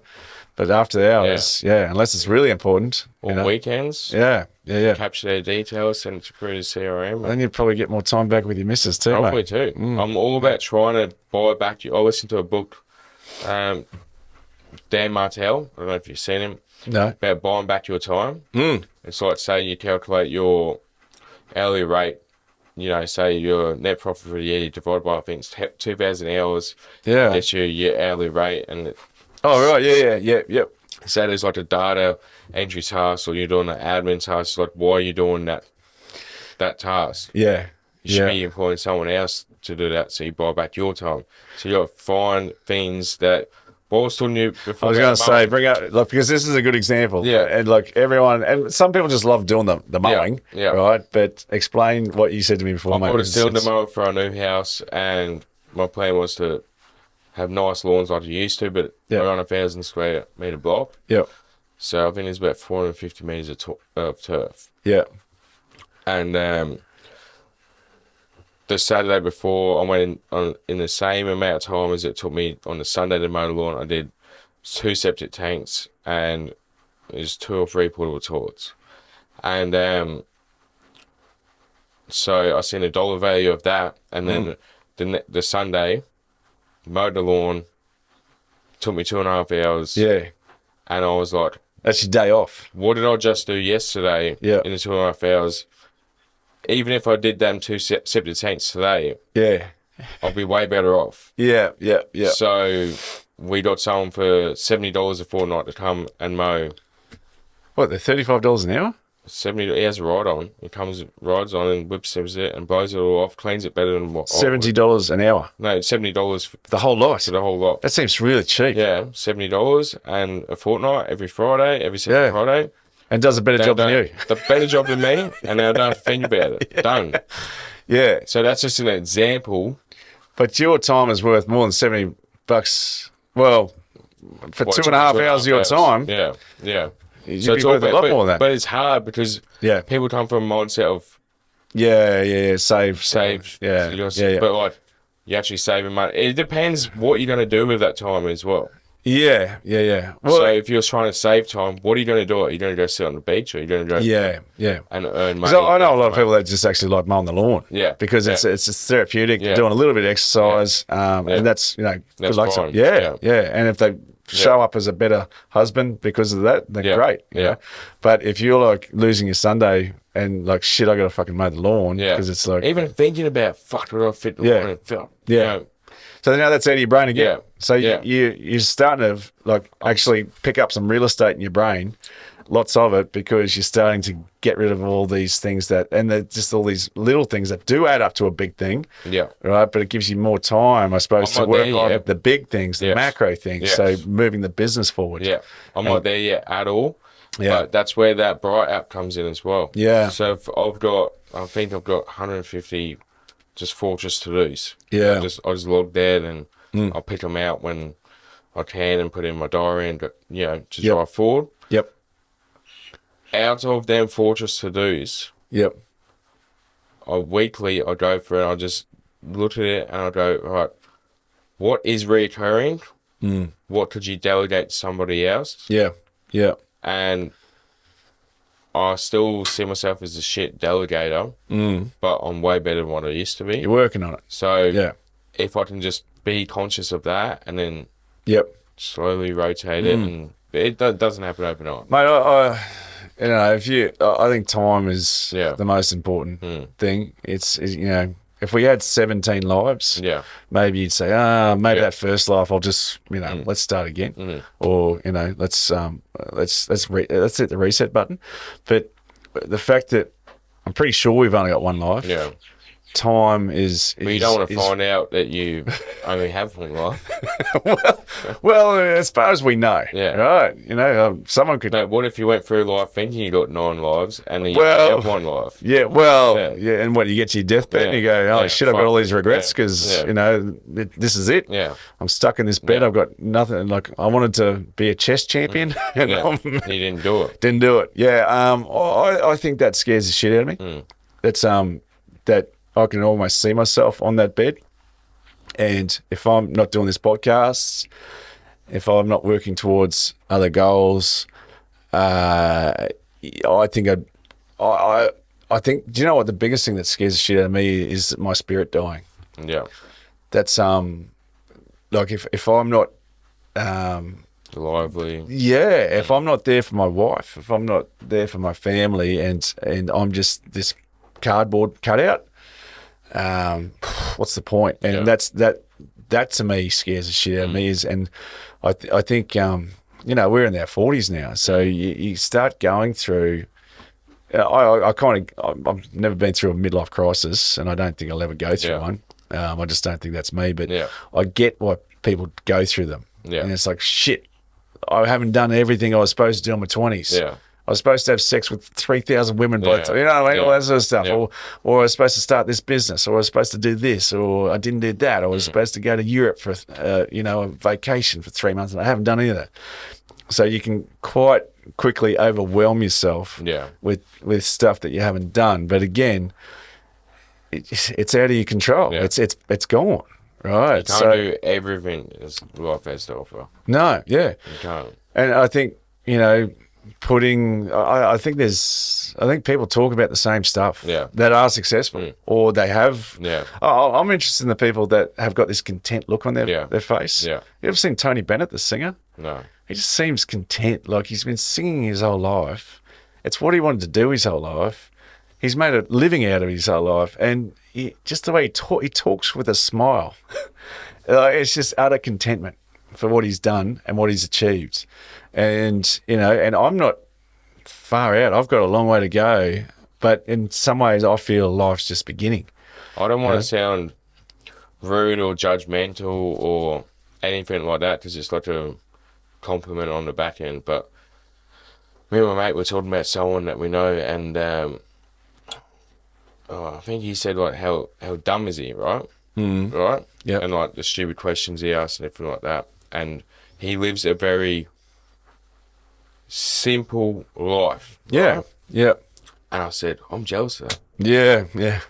But after the hours, unless it's really important. Or weekends. Yeah. Capture their details, send it through the CRM. Then you'd probably get more time back with your missus too, Probably mate. too. I'm all about trying to buy back. I listened to a book, Dan Martell. I don't know if you've seen him. No. About buying back your time. It's like, say you calculate your hourly rate. You know, say your net profit for the year, you divide by, I think it's 2,000 hours. Yeah. Gets you your hourly rate. And oh, right. Yep. So there's like a data entry task, or you're doing an admin task. Like, why are you doing that task? Yeah. You should be employing someone else to do that, so you buy back your time. So you got to find things that. What was talking to you before? I was going to say, bring out, like, because this is a good example. Yeah. And like everyone, and some people just love doing the mowing. Yeah. Right. But explain what you said to me before. I bought a cylinder mower for our new house, and my plan was to have nice lawns like you used to, but we're on 1,000 square metre block. Yep. So I think there's about 450 metres of turf. Yeah. And the Saturday before, I went in the same amount of time as it took me on the Sunday to mow the lawn. I did 2 septic tanks and there's 2 or 3 portable toilets. And so I seen a dollar value of that, and then the Sunday, mowed the lawn, took me 2.5 hours. Yeah. And I was like, that's your day off. What did I just do yesterday in the 2.5 hours? Even if I did them 2 septic tanks today, I'll be way better off. Yeah. So we got someone for $70 a fortnight to come and mow. What, they're $35 an hour? 70. He has a ride on. He rides on and whip stems it and blows it all off, cleans it better than what. $70 an hour. No, $70 for the whole lot. For the whole lot. That seems really cheap. Yeah, $70 and a fortnight every Friday, every second Friday. And does a better job than you. The better job than me, and I don't have to think about it. Done. Yeah. So that's just an example. But your time is worth more than $70. Well, for 2.5 hours of your time. Yeah. So it's worth a lot more than that. But it's hard because people come from a mindset of save. Yeah. But like, you're actually saving money. It depends what you're going to do with that time as well. Yeah. Well, so if you're trying to save time, what are you going to do? Are you going to go sit on the beach, or are you going to go and earn money? I know a lot of people that just actually like mowing the lawn. Yeah. Because it's therapeutic, doing a little bit of exercise, and that's, good luck. Yeah. And if they show up as a better husband because of that, then great. Yeah. But if you're like losing your Sunday and like, shit, I got to fucking mow the lawn, because it's like, even thinking about, fuck, do I fit the lawn and film? So now that's out of your brain again. So you're starting to like actually pick up some real estate in your brain, lots of it, because you're starting to get rid of all these things and they're just all these little things that do add up to a big thing. Yeah. Right. But it gives you more time, I suppose, to work on the big things, the macro things. So moving the business forward. Yeah. I'm not there yet at all. Yeah. But that's where that Bright app comes in as well. Yeah. So I think I've got 150 just Fortress to-dos. Yeah. I just log there and I'll pick them out when I can and put in my diary and, to drive forward. Yep. Out of them Fortress to-dos, weekly I go for it. I just look at it and I go, right, what is reoccurring? What could you delegate to somebody else? Yeah. Yeah. And I still see myself as a shit delegator, but I'm way better than what I used to be. You're working on it. So if I can just be conscious of that and then slowly rotate it, and it doesn't happen overnight. Mate, I think time is the most important thing. It's if we had 17 lives, maybe you'd say, maybe that first life I'll just, let's start again, or let's hit the reset button. But the fact that I'm pretty sure we've only got one life. Yeah. Time is. But you don't want to find out that you only have one life. well, as far as we know, right? Someone could. No, what if you went through life thinking you got 9 lives and then you have one life? Yeah, and what, you get to your deathbed and you go, shit, I've got all these regrets because this is it. Yeah, I'm stuck in this bed. I've got nothing. Like, I wanted to be a chess champion, and you didn't do it. Didn't do it. Yeah, I think that scares the shit out of me. That's that. I can almost see myself on that bed. And if I'm not doing this podcast, if I'm not working towards other goals, I think, do you know what the biggest thing that scares the shit out of me is my spirit dying. Yeah. That's, like if I'm not, lively. Yeah. If I'm not there for my wife, if I'm not there for my family and I'm just this cardboard cutout, what's the point? And that to me scares the shit out of me. And I think we're in our 40s now, so you start going through. I've never been through a midlife crisis, and I don't think I'll ever go through one. I just don't think that's me. But I get why people go through them. Yeah. And it's like, shit, I haven't done everything I was supposed to do in my 20s. Yeah. I was supposed to have sex with 3,000 women by the time, all that sort of stuff. Yeah. Or I was supposed to start this business, or I was supposed to do this, or I didn't do that, or I was supposed to go to Europe for, a vacation for 3 months, and I haven't done any of that. So you can quite quickly overwhelm yourself with stuff that you haven't done. But again, it's out of your control. Yeah. It's gone, right? You can't do everything as life has to offer. No, yeah. You can't. And I think, I think people talk about the same stuff that are successful or they have. Yeah. I'm interested in the people that have got this content look on their face. Yeah. You ever seen Tony Bennett, the singer? No. He just seems content. Like, he's been singing his whole life. It's what he wanted to do his whole life. He's made a living out of his whole life. And just the way he talks with a smile. It's just utter contentment for what he's done and what he's achieved. And, and I'm not far out. I've got a long way to go. But in some ways, I feel life's just beginning. I don't want to sound rude or judgmental or anything like that, because it's like a compliment on the back end. But me and my mate were talking about someone that we know, and I think he said, like, how dumb is he, right? Right? Yeah. And, like, the stupid questions he asks and everything like that. And he lives a very simple life. Yeah, yeah. And I said, I'm jealous of that. Yeah, yeah.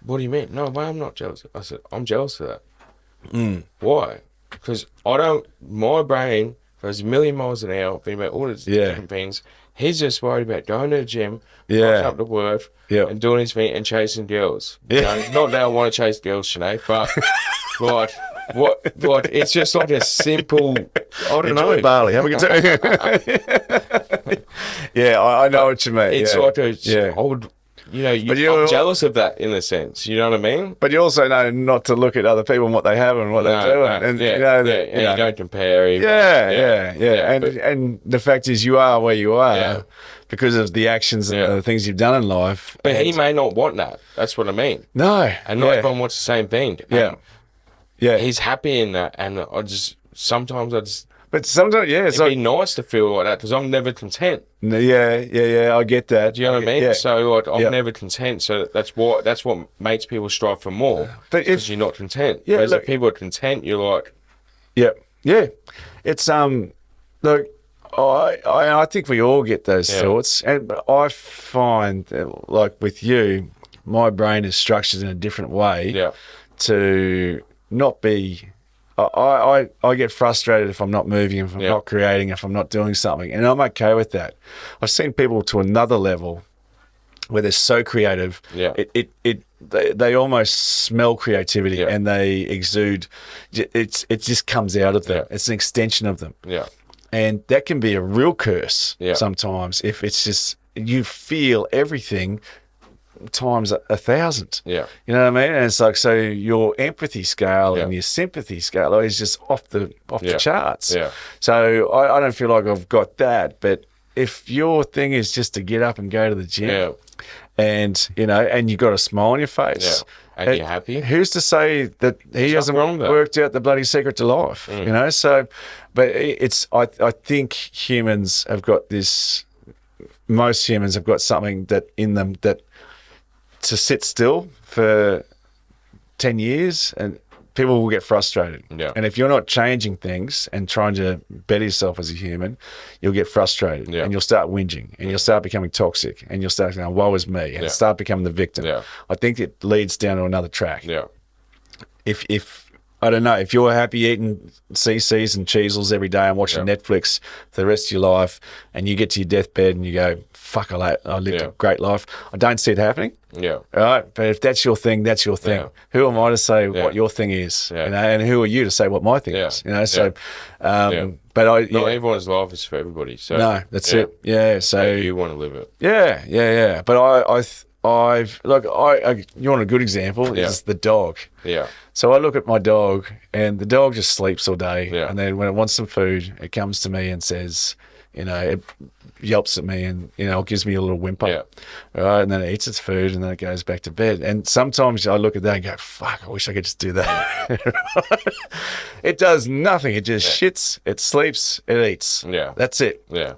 What do you mean? No, I'm not jealous. I said, I'm jealous of that. Why? Because my brain goes a million miles an hour, thinking about all these different things. He's just worried about going to the gym, rocking up to work, and doing his thing and chasing girls. Yeah. Not that I want to chase girls, Shea, but what? It's just like a simple. I don't know. Barley, have a good time. Yeah, I know what you mean. It's like I would. I'm jealous of that in a sense. You know what I mean? But you also know not to look at other people and what they have and what they're doing. And you don't compare. And the fact is, you are where you are because of the actions and the things you've done in life. But he may not want that. That's what I mean. No. And not everyone wants the same thing. Yeah. He's happy in that. And sometimes But sometimes, it'd be nice to feel like that, because I'm never content. Yeah, I get that. Do you know what I mean? Yeah. So I'm never content. So that's what makes people strive for more. But because you're not content. Yeah, whereas if people are content, you're like, yeah. It's look, I think we all get those thoughts, and I find that, like with you, my brain is structured in a different way to not be I get frustrated if I'm not moving, if I'm not creating, if I'm not doing something, and I'm okay with that. I've seen people to another level where they're so creative. They almost smell creativity and they exude. It just comes out of them. It's an extension of them. Yeah, and that can be a real curse sometimes if it's just you feel everything times 1,000. Yeah, you know what I mean. And it's like, so your empathy scale and your sympathy scale is just off the charts. Yeah. So I don't feel like I've got that, but if your thing is just to get up and go to the gym, and and you got a smile on your face, and you're happy, who's to say that he hasn't worked out the bloody secret to life? So, but it's I think humans have got this. Most humans have got something that in them that. To sit still for 10 years and people will get frustrated. Yeah. And if you're not changing things and trying to better yourself as a human, you'll get frustrated and you'll start whinging and you'll start becoming toxic and you'll start going, woe is me, and start becoming the victim. Yeah. I think it leads down to another track. Yeah. If I don't know, if you're happy eating CCs and Cheezels every day and watching Netflix for the rest of your life and you get to your deathbed and you go, fuck, I lived a great life. I don't see it happening. Yeah. All right. But if that's your thing, that's your thing. Yeah. Who am I to say what your thing is? Yeah. And who are you to say what my thing is? So, but not everyone's life is for everybody. So no, that's it. Yeah. So you want to live it. Yeah. But you want a good example is the dog. Yeah. So I look at my dog and the dog just sleeps all day. Yeah. And then when it wants some food, it comes to me and says, it yelps at me and, gives me a little whimper. Yeah. Right. And then it eats its food and then it goes back to bed. And sometimes I look at that and go, fuck, I wish I could just do that. It does nothing. It just shits, it sleeps, it eats. Yeah. That's it. Yeah.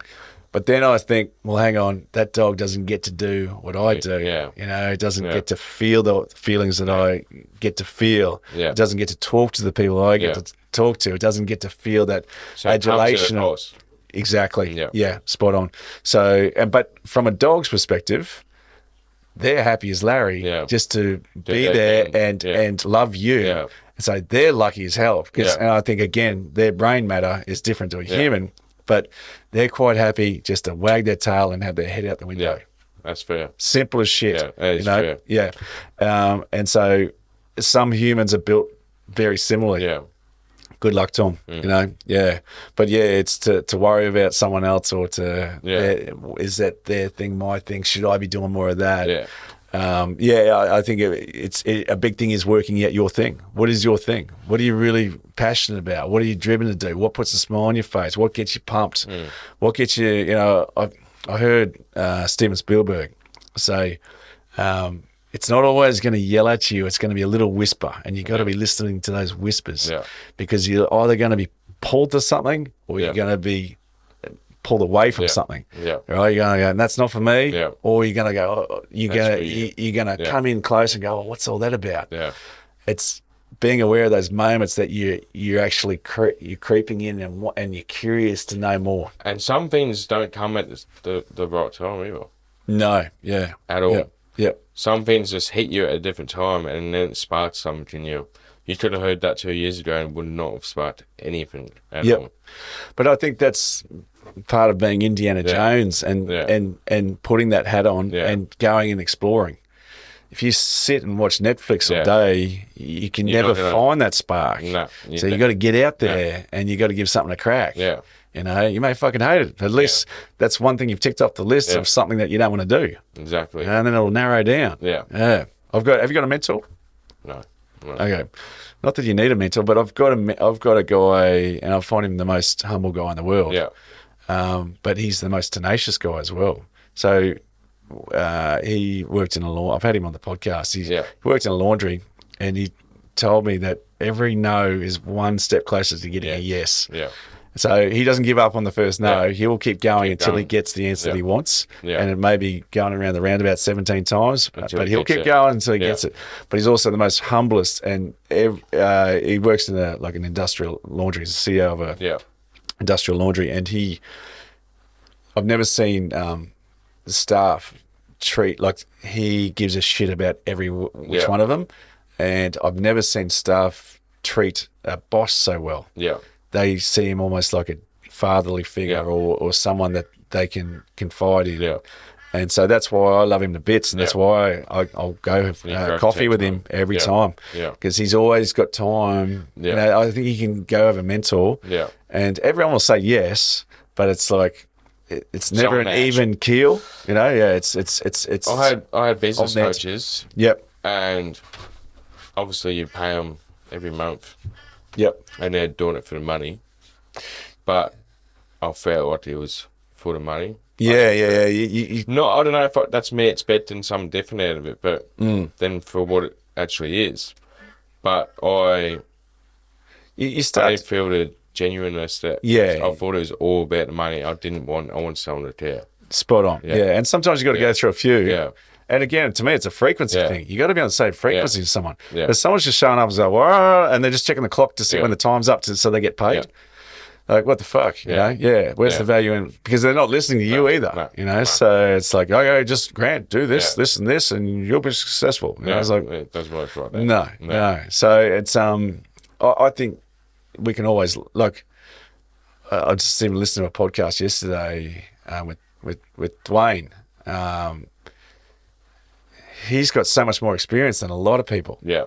But then I think, well, hang on, that dog doesn't get to do what I do. Yeah. It doesn't get to feel the feelings that I get to feel. Yeah. It doesn't get to talk to the people I get to talk to. It doesn't get to feel that adulation. Exactly. Yeah. Spot on. So, but from a dog's perspective, they're happy as Larry just to be there and love you. Yeah. And so they're lucky as hell. And I think, again, their brain matter is different to a human. But they're quite happy just to wag their tail and have their head out the window. Yeah, that's fair. Simple as shit. Yeah, that is fair. Yeah. And so some humans are built very similarly. Yeah. Good luck to them, Yeah. But it's to worry about someone else or is that their thing, my thing? Should I be doing more of that? Yeah. I think it's a big thing is working out your thing. What is your thing? What are you really passionate about? What are you driven to do? What puts a smile on your face? What gets you pumped? What gets you, I heard Steven Spielberg say, it's not always going to yell at you. It's going to be a little whisper, and you got to be listening to those whispers because you're either going to be pulled to something or you're going to be pulled away from something. Yeah. Right? You're going to go, and that's not for me. Yeah. Or you're going to go, you're going to come in close and go, what's all that about? Yeah. It's being aware of those moments that you're actually you're creeping in and you're curious to know more. And some things don't come at the right time either. No. Yeah. At all. Yep. Yep. Some things just hit you at a different time and then it sparks something in you. You could have heard that 2 years ago and would not have sparked anything at all. But I think that's part of being Indiana Jones and putting that hat on and going and exploring. If you sit and watch Netflix all day, you can never find that spark. No, so you got to get out there and you got to give something a crack. Yeah. You may fucking hate it. At least that's one thing you've ticked off the list of something that you don't want to do. Exactly. And then it'll narrow down. Yeah. Yeah. Have you got a mentor? No. Okay. Not that you need a mentor, but I've got a guy, and I find him the most humble guy in the world. Yeah. But he's the most tenacious guy as well. So he worked in a laundry. I've had him on the podcast. He worked in a laundry, and he told me that every no is one step closer to getting a yes. Yeah. So he doesn't give up on the first no. Yeah. He will keep going until he gets the answer that he wants. Yeah. And it may be going around the roundabout 17 times, but he'll keep going until he gets it. But he's also the most humblest, and he works in an industrial laundry. He's the CEO of a industrial laundry, and I've never seen the staff treat like he gives a shit about every which one of them, and I've never seen staff treat a boss so well. Yeah. They see him almost like a fatherly figure or someone that they can confide in. Yeah. And so that's why I love him to bits, and that's why I'll go have coffee with him every time. Yeah. Because he's always got time. Yeah. You know, I think he can go have a mentor. Yeah. And everyone will say yes, but it's like it's never an even keel. You know, yeah. It's. I had business coaches. Yep. And obviously you pay them every month. Yep. And they're doing it for the money, but I felt like it was for the money. Yeah. You, no, I don't know if that's me expecting something different out of it, but then for what it actually is. But I didn't feel the genuineness that I thought it was all about the money. I want someone to care. Spot on. Yeah. And sometimes you got to go through a few. Yeah. And again, to me, it's a frequency thing. You got to be on the same frequency as someone. Yeah. If someone's just showing up and like, and they're just checking the clock to see when the time's up so they get paid. Yeah. Like, what the fuck, you know? Yeah, where's the value in? Because they're not listening to you either, you know? So it's like, okay, just Grant, do this, this and this, and you'll be successful. You know? It's like, it doesn't work like that. No. So it's, I think we can always, like, I just even listened to a podcast yesterday with Dwayne. He's got so much more experience than a lot of people. Yeah.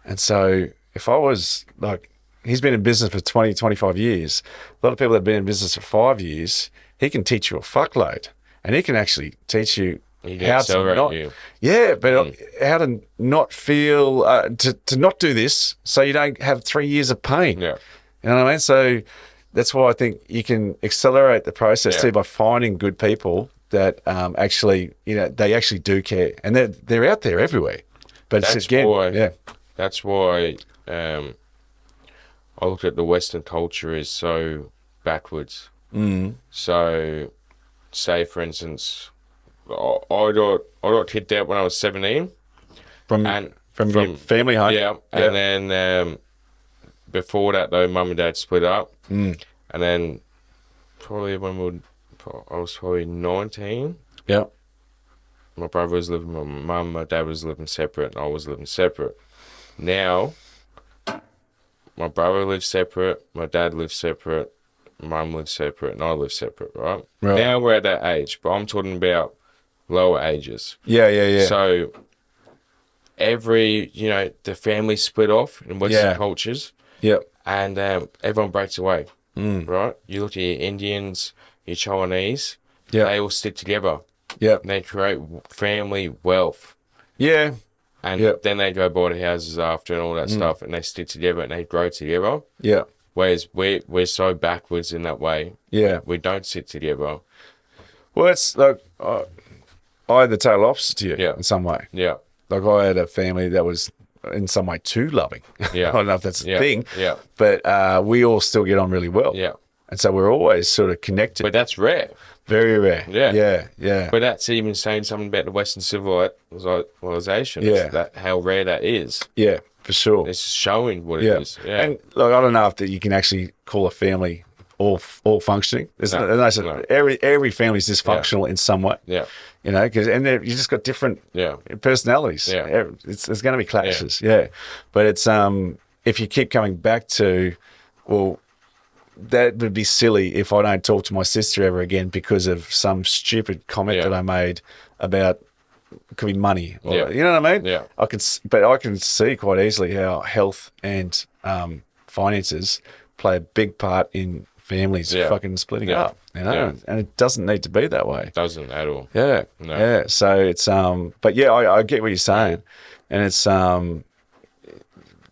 And so if I was like, he's been in business for 20, 25 years. A lot of people that have been in business for 5 years, he can teach you a fuckload. And he can actually teach you how to not, how to not feel, to not do this so you don't have 3 years of pain. Yeah. You know what I mean? So that's why I think you can accelerate the process too by finding good people that actually, you know, they actually do care. And they're out there everywhere. But that's That's why I look at the Western culture is so backwards. So, say for instance, I got kicked out when I was 17 from your family home. Yeah, and then before that though, mum and dad split up, and then probably I was probably 19. Yeah, my brother was living with my mum, my dad was living separate, and I was living separate. Now, my brother lives separate, my dad lives separate, mum lives separate, and I live separate, right? Now we're at that age, but I'm talking about lower ages. Yeah. So, the family split off in Western cultures. Yep. And everyone breaks away, right? You look at your Indians, your Chinese, they all stick together. Yep. They create family wealth. Yeah. And then they go buy the houses after and all that stuff, and they stick together and they grow together. Yeah. Whereas we're so backwards in that way. Yeah. We don't sit together. Well, it's like I had the total opposite to you in some way. Yeah. Like I had a family that was in some way too loving. Yeah. I don't know if that's a thing. Yeah. But we all still get on really well. Yeah. And so we're always sort of connected. But that's rare. Very rare. Yeah. But that's even saying something about the Western civilization. Yeah. That how rare that is. Yeah, for sure. It's showing what it is. Yeah. And look, I don't know if that you can actually call a family all functioning. Every family is dysfunctional in some way. Yeah. You know, you just got different personalities. Yeah. There's going to be clashes. Yeah. But it's if you keep coming back to, well, that would be silly if I don't talk to my sister ever again because of some stupid comment that I made about, it could be money. Or, you know what I mean? Yeah. I can see quite easily how health and finances play a big part in families fucking splitting up. You know, and it doesn't need to be that way. It doesn't at all. Yeah. No. Yeah. So it's but yeah, I get what you're saying, and it's I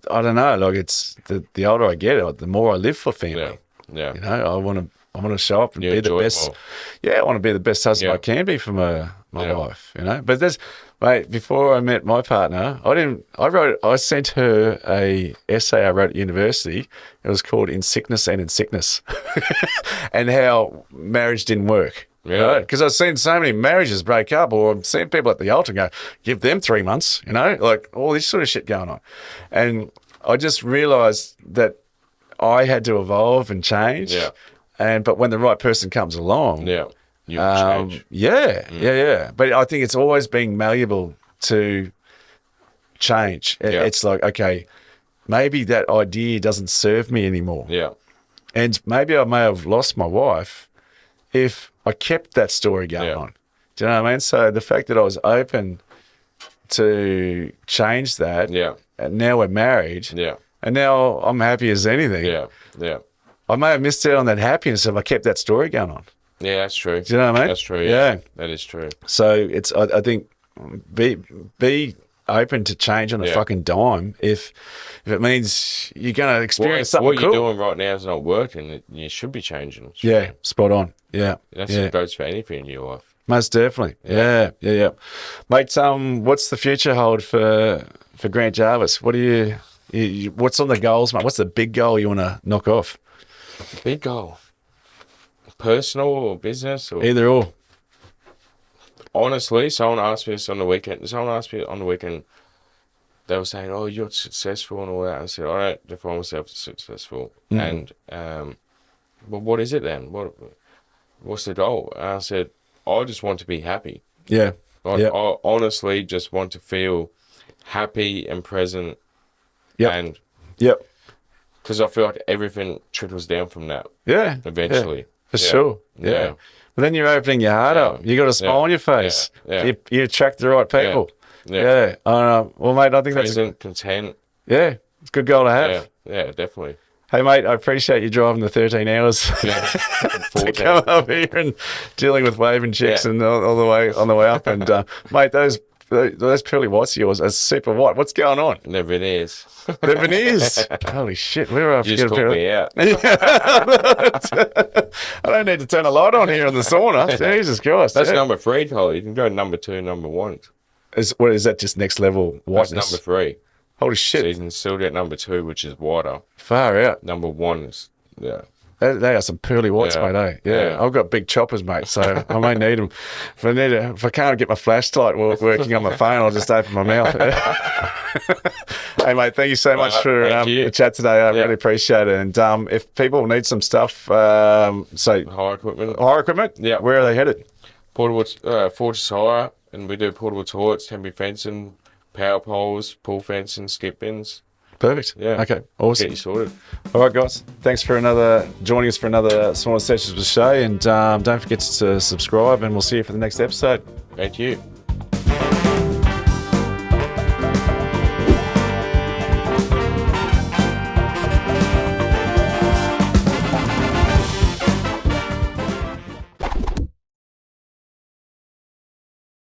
don't know. Like it's the older I get, the more I live for family. Yeah. You know, I want to show up and be the best. Yeah, I want to be the best husband I can be for my wife. You know, but mate. Before I met my partner, I sent her a essay I wrote at university. It was called "In Sickness and in Sickness," and how marriage didn't work. Yeah. Because I've seen so many marriages break up, or I've seen people at the altar go, give them 3 months, you know, like all this sort of shit going on. And I just realised that I had to evolve and change. Yeah. But when the right person comes along, you change. Yeah. But I think it's always being malleable to change. It's like, okay, maybe that idea doesn't serve me anymore. Yeah. And maybe I may have lost my wife if I kept that story going Yeah. on. Do you know what I mean? So the fact that I was open to change that, and now we're married, and now I'm happy as anything. Yeah. Yeah. I may have missed out on that happiness if I kept that story going on. Yeah, that's true. Do you know what I mean? That's true. Yeah. That is true. So it's, I think, be open to change on a fucking dime if it means you're going to experience something what cool. you're doing right now is not working. You should be changing. Yeah, spot on. Yeah. That's what goes for anything in your life. Most definitely. Yeah. Mate, what's the future hold for Grant Jarvis? What do you what's on the goals, mate? What's the big goal you want to knock off? Big goal. Personal or business? Or Either or. Honestly, someone asked me this on the weekend. They were saying, "Oh, you're successful and all that." I said, "I don't define myself as successful." And well, what is it then? What's the goal? And I said, "I just want to be happy." Yeah. I honestly just want to feel happy and present. And because I feel like everything trickles down from that. Yeah. Eventually. Yeah, for sure. Yeah. But then you're opening your heart up. You got a smile on your face. You attract the right people. Yeah. Well, mate, I think present, content. Yeah. It's a good goal to have. Yeah, definitely. Hey, mate, I appreciate you driving the 13 hours to come up here and dealing with waving chicks and all the way on the way up. And, mate, those pearly whites of yours are super white. What's going on? They're veneers. They're veneers? Holy shit. Where are you? Just called me out. I don't need to turn a light on here in the sauna. Jesus Christ. That's number 3, Colin. You can go number 2, number 1. Is that just next level whiteness? That's number 3. Holy shit. So you can still get number 2, which is whiter. Far out. Number 1 is, They are some pearly whites, mate, eh? Yeah. I've got big choppers, mate, so I may need them. If I can't get my flashlight working on my phone, I'll just open my mouth. Hey, mate, thank you so much for the chat today. I really appreciate it. And if people need some stuff, hire equipment. Where are they headed? Portable Fortress Hire, and we do portable toilets, temporary fencing, power poles, pool fencing, skip bins. Perfect. Yeah. Okay. Awesome. Get you sorted. All right, guys. Thanks for joining us for another Sauna Sessions with Shea, and don't forget to subscribe, and we'll see you for the next episode. Thank you.